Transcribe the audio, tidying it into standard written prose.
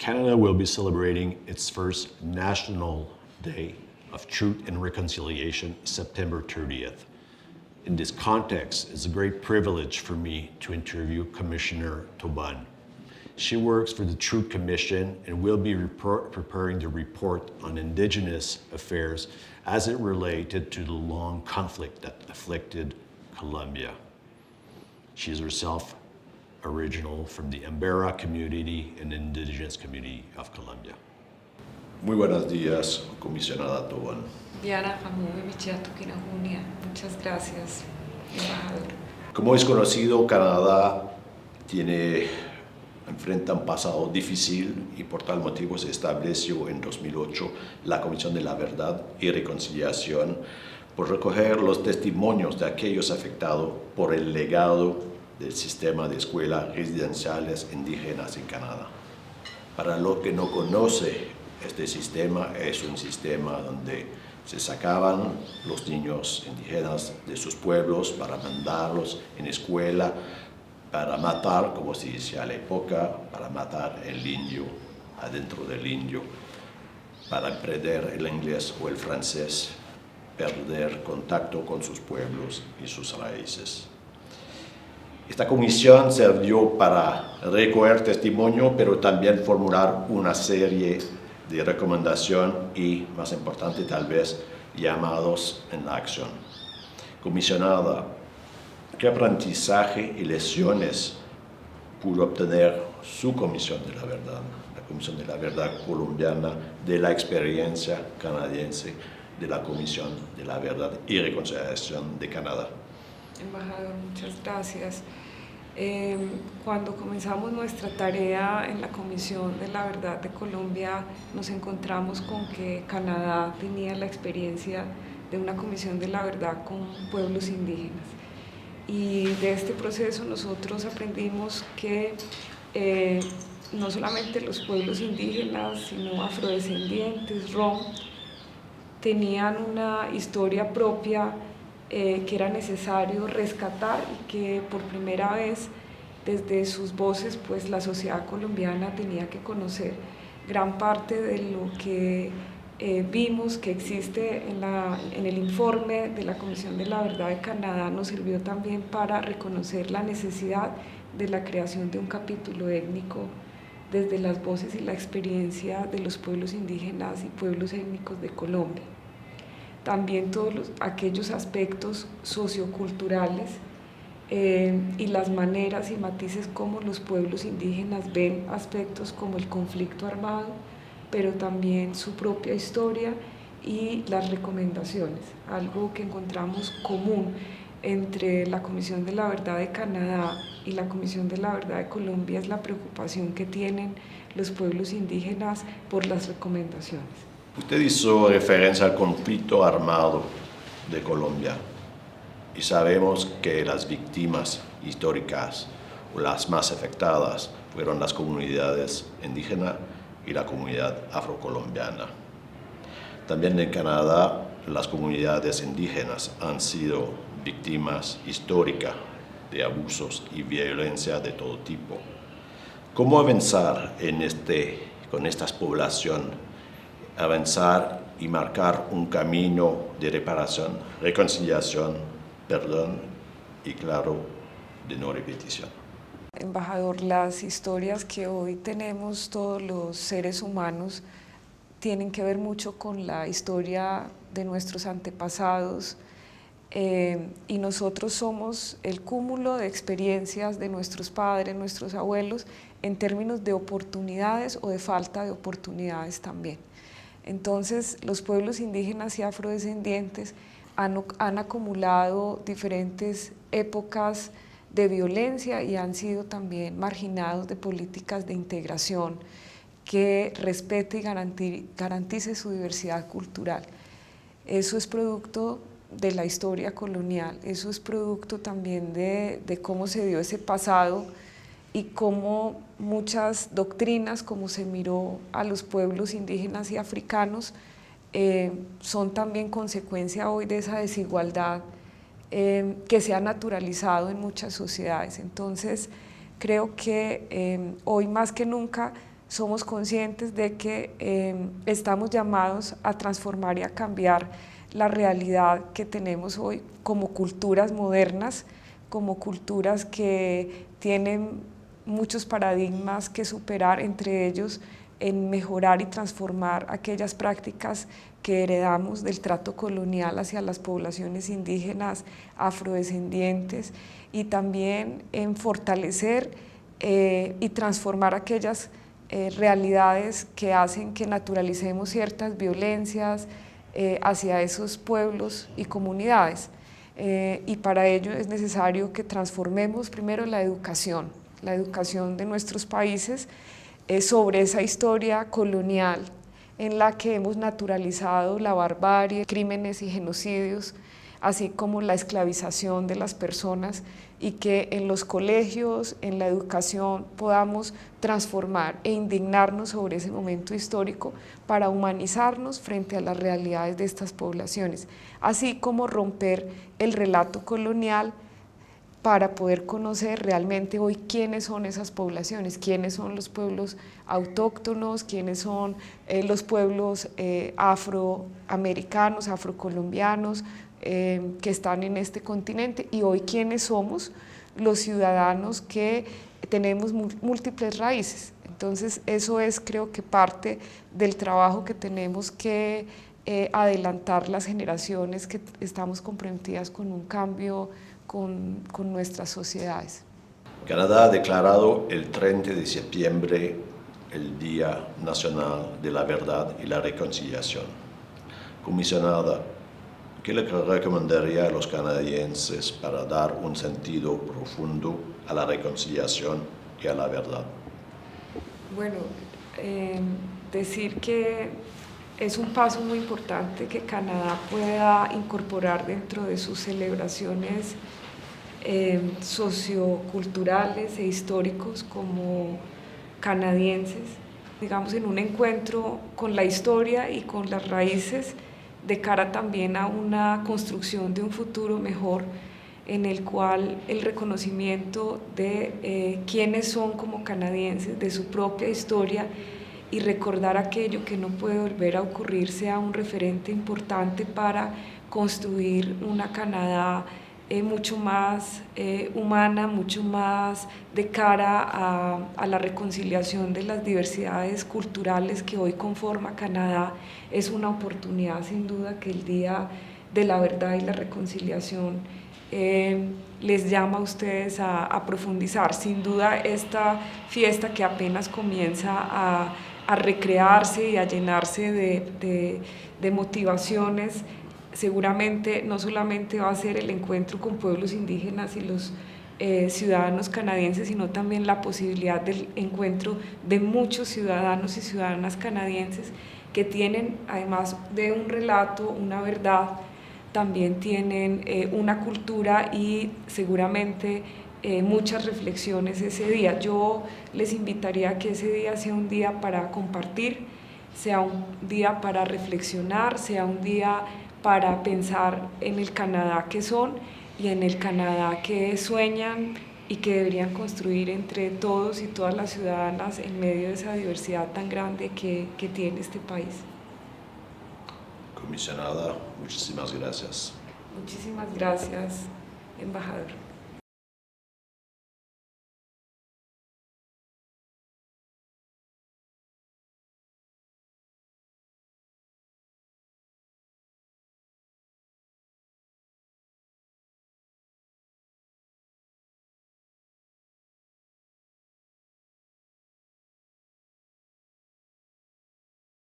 Canada will be celebrating its first National Day of Truth and Reconciliation, September 30th. In this context, it's a great privilege for me to interview Commissioner Taubin. She works for the Truth Commission and will be preparing the report on Indigenous affairs as it related to the long conflict that afflicted Colombia. She is herself original from the Embera community and Indigenous community of Colombia. Muy buenos días, comisionada Taubin. Diana Famume Michiato Kinajunia, muchas gracias, embajador. Como es conocido, Canadá enfrenta un pasado difícil y por tal motivo se estableció en 2008 la Comisión de la Verdad y Reconciliación por recoger los testimonios de aquellos afectados por el legado del sistema de escuelas residenciales indígenas en Canadá. Para los que no conocen, este sistema es un sistema donde se sacaban los niños indígenas de sus pueblos para mandarlos en escuela, para matar, como se decía a la época, para matar el indio adentro del indio, para aprender el inglés o el francés, perder contacto con sus pueblos y sus raíces. Esta comisión sirvió para recoger testimonio, pero también formular una serie de recomendaciones y, más importante tal vez, llamados en la acción. Comisionada, ¿qué aprendizaje y lecciones pudo obtener su Comisión de la Verdad, la Comisión de la Verdad colombiana, de la experiencia canadiense de la Comisión de la Verdad y Reconciliación de Canadá? Embajador, muchas gracias. Cuando comenzamos nuestra tarea en la Comisión de la Verdad de Colombia, nos encontramos con que Canadá tenía la experiencia de una Comisión de la Verdad con pueblos indígenas. Y de este proceso nosotros aprendimos que no solamente los pueblos indígenas, sino afrodescendientes, rom, tenían una historia propia que era necesario rescatar y que por primera vez desde sus voces pues la sociedad colombiana tenía que conocer. Gran parte de lo que vimos que existe en el informe de la Comisión de la Verdad de Canadá nos sirvió también para reconocer la necesidad de la creación de un capítulo étnico desde las voces y la experiencia de los pueblos indígenas y pueblos étnicos de Colombia. También todos aquellos aspectos socioculturales y las maneras y matices como los pueblos indígenas ven aspectos como el conflicto armado, pero también su propia historia y las recomendaciones. Algo que encontramos común entre la Comisión de la Verdad de Canadá y la Comisión de la Verdad de Colombia es la preocupación que tienen los pueblos indígenas por las recomendaciones. Usted hizo referencia al conflicto armado de Colombia y sabemos que las víctimas históricas o las más afectadas fueron las comunidades indígenas y la comunidad afrocolombiana. También en Canadá las comunidades indígenas han sido víctimas históricas de abusos y violencia de todo tipo. ¿Cómo avanzar con estas poblaciones? Avanzar y marcar un camino de reparación, reconciliación, perdón y, claro, de no repetición. Embajador, las historias que hoy tenemos todos los seres humanos tienen que ver mucho con la historia de nuestros antepasados y nosotros somos el cúmulo de experiencias de nuestros padres, nuestros abuelos, en términos de oportunidades o de falta de oportunidades también. Entonces, los pueblos indígenas y afrodescendientes han acumulado diferentes épocas de violencia y han sido también marginados de políticas de integración que respete y garantice su diversidad cultural. Eso es producto de la historia colonial, eso es producto también de cómo se dio ese pasado y cómo muchas doctrinas, como se miró a los pueblos indígenas y africanos, son también consecuencia hoy de esa desigualdad que se ha naturalizado en muchas sociedades. Entonces, creo que hoy más que nunca somos conscientes de que estamos llamados a transformar y a cambiar la realidad que tenemos hoy como culturas modernas, como culturas que tienen muchos paradigmas que superar, entre ellos en mejorar y transformar aquellas prácticas que heredamos del trato colonial hacia las poblaciones indígenas, afrodescendientes, y también en fortalecer y transformar aquellas realidades que hacen que naturalicemos ciertas violencias hacia esos pueblos y comunidades. Y para ello es necesario que transformemos primero la educación de nuestros países sobre esa historia colonial en la que hemos naturalizado la barbarie, crímenes y genocidios, así como la esclavización de las personas, y que en los colegios, en la educación, podamos transformar e indignarnos sobre ese momento histórico para humanizarnos frente a las realidades de estas poblaciones, así como romper el relato colonial para poder conocer realmente hoy quiénes son esas poblaciones, quiénes son los pueblos autóctonos, quiénes son los pueblos afroamericanos, afrocolombianos, que están en este continente, y hoy quiénes somos los ciudadanos que tenemos múltiples raíces. Entonces eso es, creo que, parte del trabajo que tenemos que adelantar las generaciones que estamos comprometidas con un cambio con nuestras sociedades. Canadá ha declarado el 30 de septiembre el Día Nacional de la Verdad y la Reconciliación. Comisionada, ¿qué le recomendaría a los canadienses para dar un sentido profundo a la reconciliación y a la verdad? Bueno, decir que es un paso muy importante que Canadá pueda incorporar dentro de sus celebraciones socioculturales e históricos como canadienses, digamos, en un encuentro con la historia y con las raíces, de cara también a una construcción de un futuro mejor, en el cual el reconocimiento de quiénes son como canadienses, de su propia historia, y recordar aquello que no puede volver a ocurrir, sea un referente importante para construir una Canadá mucho más humana, mucho más de cara a la reconciliación de las diversidades culturales que hoy conforma Canadá. Es una oportunidad sin duda que el Día de la Verdad y la Reconciliación les llama a ustedes a profundizar. Sin duda esta fiesta que apenas comienza a recrearse y a llenarse de motivaciones, seguramente no solamente va a ser el encuentro con pueblos indígenas y los ciudadanos canadienses, sino también la posibilidad del encuentro de muchos ciudadanos y ciudadanas canadienses que tienen, además de un relato, una verdad, también tienen una cultura y seguramente muchas reflexiones ese día. Yo les invitaría a que ese día sea un día para compartir, sea un día para reflexionar, sea un día para pensar en el Canadá que son y en el Canadá que sueñan y que deberían construir entre todos y todas las ciudadanas en medio de esa diversidad tan grande que tiene este país. Comisionada, muchísimas gracias. Muchísimas gracias, embajador.